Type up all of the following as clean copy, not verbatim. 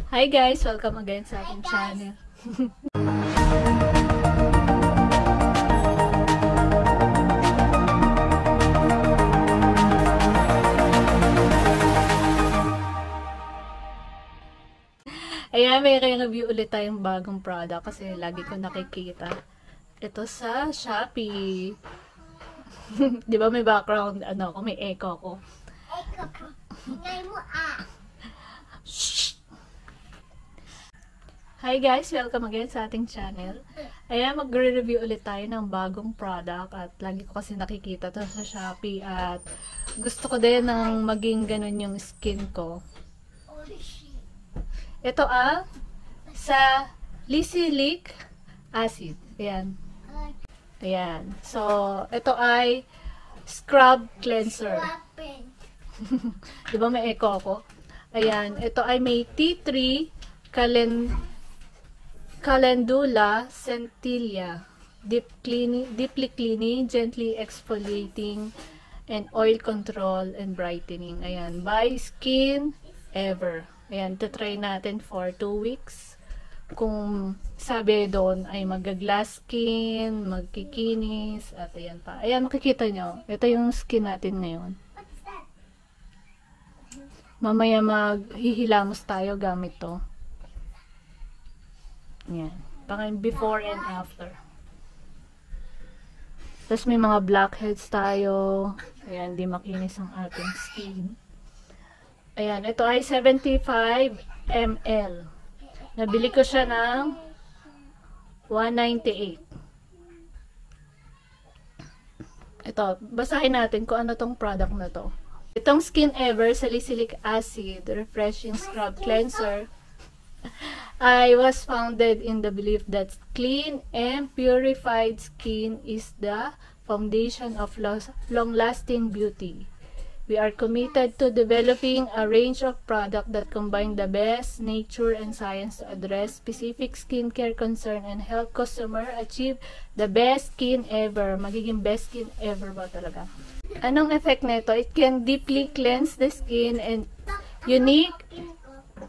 Hi guys! Welcome again sa ating channel. Ayan, may review ulit tayong bagong product kasi lagi ko nakikita. Ito sa Shopee. Di ba may background, may echo ko. Echo ko. Ingay mo Shh! Hi guys! Welcome again sa ating channel. Ayan, magre-review ulit tayo ng bagong product at lagi ko kasi nakikita to sa Shopee at gusto ko din ng maging ganun yung skin ko. Ito sa Salicylic Acid. Ayan. Ayan. So, ito ay Scrub Cleanser. Diba may echo ako? Ayan. Ito ay may tea tree, calendula, centilla, deeply cleaning, gently exfoliating, and oil control and brightening. Ayan. By Skin Ever. Ayan. Try natin for 2 weeks. Kung sabi doon ay mag-glass skin, magkikinis, at ayan pa. Ayan, makikita nyo. Ito yung skin natin ngayon. Mamaya maghihilamos tayo gamit to. Ayan. Pang before and after. Tapos may mga blackheads tayo. Ayan, di makinis ang ating skin. Ayan, ito ay 75 ml. Nabili ko siya ng 198. Ito, basahin natin kung ano tong product na to. Itong Skin Ever Salicylic Acid Refreshing Scrub Cleanser I was founded in the belief that clean and purified skin is the foundation of long-lasting beauty. We are committed to developing a range of products that combine the best nature and science to address specific skincare concern and help customer achieve the best skin ever. Magiging best skin ever ba talaga? Anong effect nito? It can deeply cleanse the skin and unique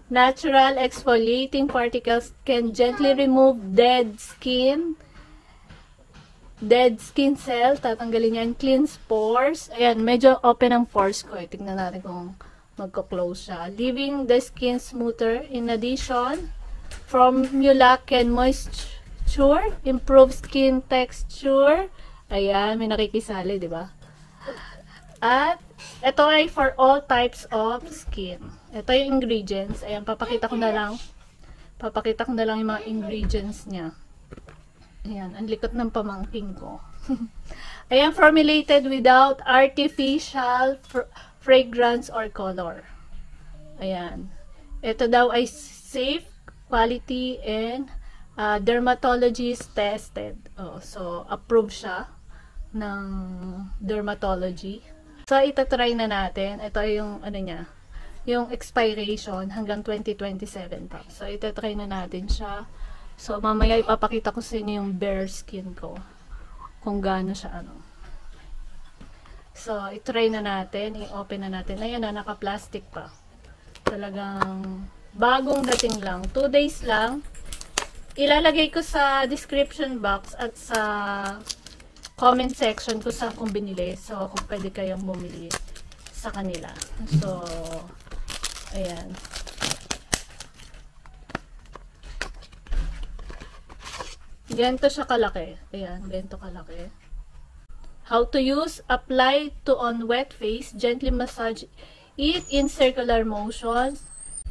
natural exfoliating particles can gently remove dead skin cell, tatanggalin yan, cleanse pores. Ayan, medyo open ang pores ko. Tingnan natin kung magko-close siya. Leaving the skin smoother. In addition, formula can moisture, improve skin texture. Ayan, may nakikisali, di ba? At ito ay for all types of skin. Ito yung ingredients. Ayan, papakita ko na lang yung mga ingredients niya. Ayan, ang likot ng pamangking ko. Ayan, formulated without artificial fragrance or color. Ayan. Ito daw ay safe, quality, and dermatologist tested. So, approved siya ng dermatology. So, itatry na natin. Ito yung, yung expiration hanggang 2027 pa. So, itatry na natin siya. So, mamaya ipapakita ko sa inyo yung bare skin ko. Kung gaano siya, So, itry na natin. I-open na natin. Ayan na, naka-plastic pa. Talagang bagong dating lang. 2 days lang. Ilalagay ko sa description box at sa comment section kung saan kong binili. So, kung pwede kayong bumili sa kanila. So, ayan. Ganito siya kalaki. Ayan, ganito kalaki. How to use: apply to on wet face, gently massage it in circular motions,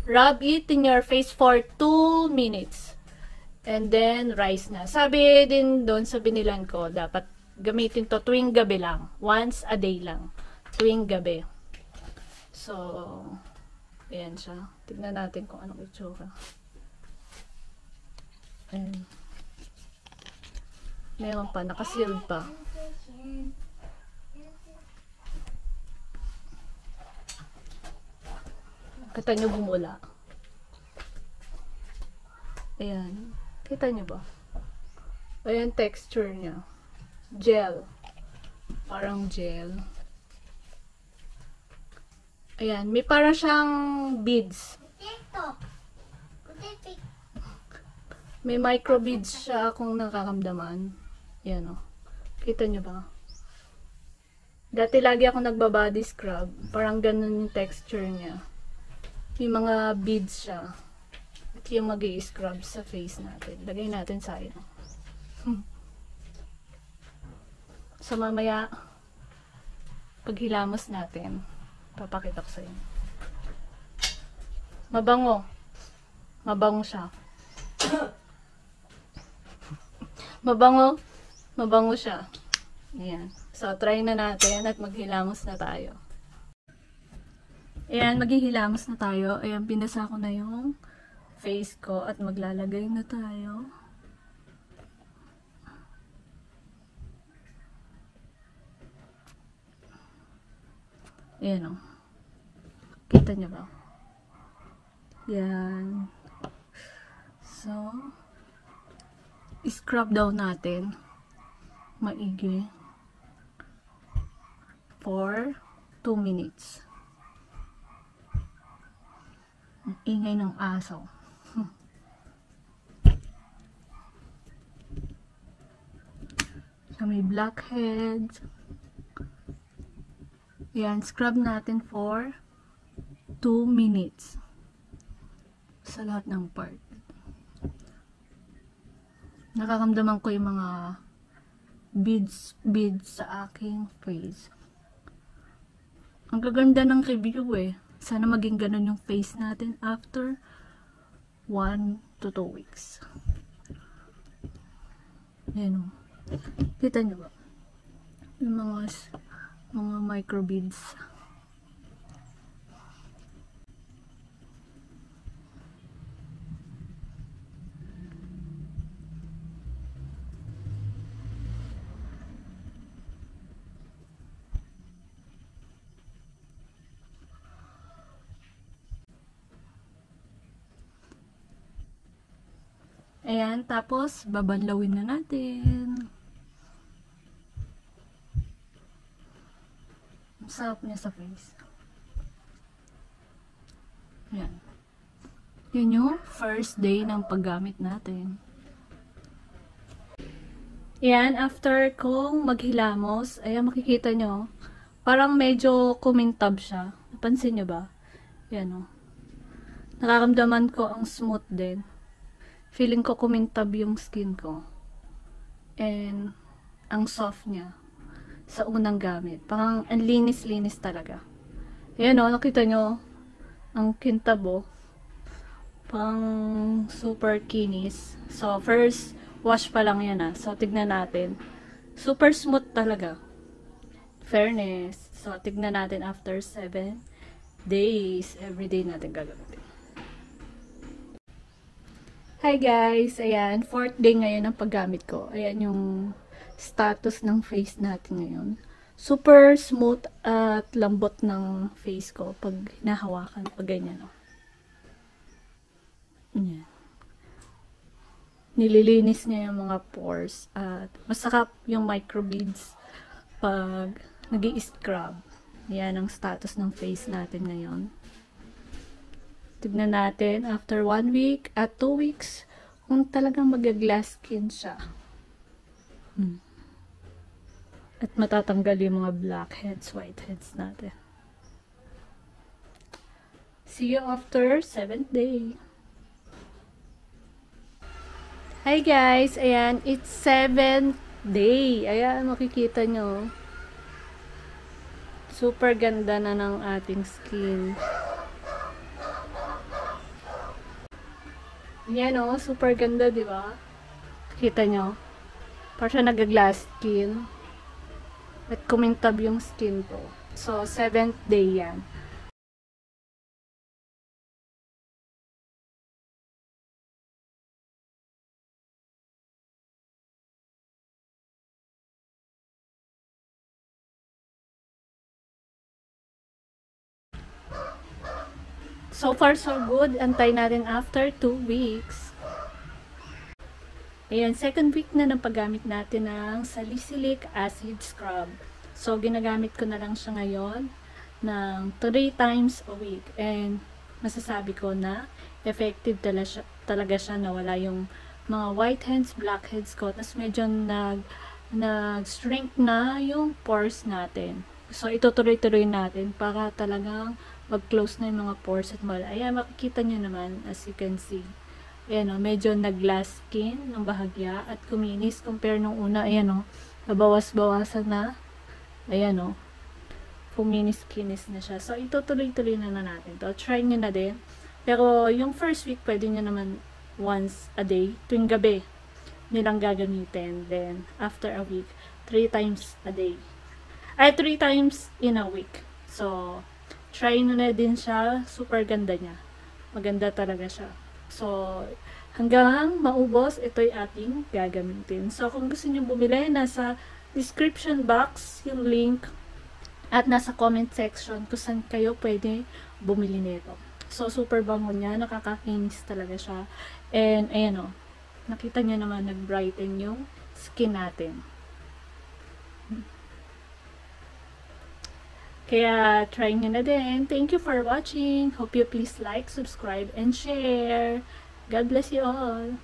rub it in your face for 2 minutes, and then rise na. Sabi din doon sa binilan ko, dapat gamitin to tuwing gabi lang. Once a day lang. Tuwing gabi. So, ayan siya. Tignan natin kung anong itsura. Ayan. Meron pa, nakasealed pa. Kita nyo bumula. Ayan. Kita nyo ba? Ayan texture niya. Gel. Parang gel. Ayan. May parang siyang beads. scientific. May microbeads siya kung nakakamdaman. Yan o. Kita nyo ba? Dati lagi ako nagbabody scrub. Parang ganun yung texture niya. May mga beads siya. At yung mag-i-scrub sa face natin. Lagay natin sa akin. So mamaya, paghilamos natin, papakita ko sa inyo. Mabango. Mabango siya. Mabango. Mabango siya. Ayan. So, try na natin at maghilamos na tayo. Ayan, maghihilamos na tayo. Ayan, pinasa ko na yung face ko at maglalagay na tayo. Ayan o. Kita niyo ba? Yan. So, scrub daw natin maigi for 2 minutes. Ang ingay ng aso. So, may blackheads. Yan, scrub natin for 2 minutes sa lahat ng part. Nakakamdaman ko yung mga beads sa aking face. Ang gaganda ng review eh. Sana maging ganun yung face natin after 1 to 2 weeks. Ayan o. Kita nyo ba? Yung mga micro beads. Ayan, tapos babanlawin na natin. Ang sarap niya sa face. Ayan. Yun yung first day ng paggamit natin. Ayan, after kong maghilamos, ayan makikita nyo, parang medyo kumintab siya. Napansin nyo ba? Ayan o. Nakaramdaman ko ang smooth din. Feeling ko kumintab yung skin ko. And, ang soft niya. Sa unang gamit. Parang, ang linis-linis talaga. Ayan o, nakita nyo. Ang kintab o. Parang, super kinis. So, first wash pa lang yan So, tignan natin. Super smooth talaga. Fairness. So, tignan natin after 7 days. Everyday natin gagamitin. Hi guys! Ayan, 4th day ngayon ang paggamit ko. Ayan yung status ng face natin ngayon. Super smooth at lambot ng face ko pag hinahawakan, pag ganyan. Ayan. Nililinis niya yung mga pores at masakap yung microbeads pag nag-i-scrub. Ayan ang status ng face natin ngayon. Tignan natin after 1 week at 2 weeks kung talagang mag-glass skin siya. At matatanggal yung mga blackheads, whiteheads natin. See you after 7th day. Hi guys! Ayan, it's 7th day. Ayan, makikita nyo. Super ganda na ng ating skin. Yan o, super ganda, di ba? Kita nyo? Parang siya nag-glass skin. At kumintab yung skin ko. So, 7th day yan. So far, so good. Antay natin after 2 weeks. Ayan, 2nd week na ng paggamit natin ng salicylic acid scrub. So, ginagamit ko na lang siya ngayon ng 3 times a week. And, masasabi ko na effective talaga siya na wala yung mga whiteheads, blackheads ko. Tapos medyo nag-shrink na yung pores natin. So, itutuloy-tuloy natin para talagang mag-close na yung mga pores at mawala. Ayan, makikita nyo naman, as you can see. Ayan o, medyo nag-glass skin ng bahagya at kuminis compare nung una. Ayan o, nabawas-bawasan na. Ayan o, kuminis-kinis na siya. So, itutuloy-tuloy na natin to. Try nyo na din. Pero, yung first week, pwede nyo naman once a day, tuwing gabi, nilang gagamitin. Then, after a week, 3 times a day. Ay, 3 times in a week. So, try nyo na din siya. Super ganda niya. Maganda talaga siya. So, hanggang maubos, ito'y ating gagamitin. So, kung gusto nyo bumili, nasa description box yung link at nasa comment section kung saan kayo pwede bumili nito. So, super bango niya. Nakakakinis talaga siya. And, ayan o. Nakita nyo naman nag-brighten yung skin natin. Kaya, try nyo na din. Thank you for watching. Hope you please like, subscribe, and share. God bless you all.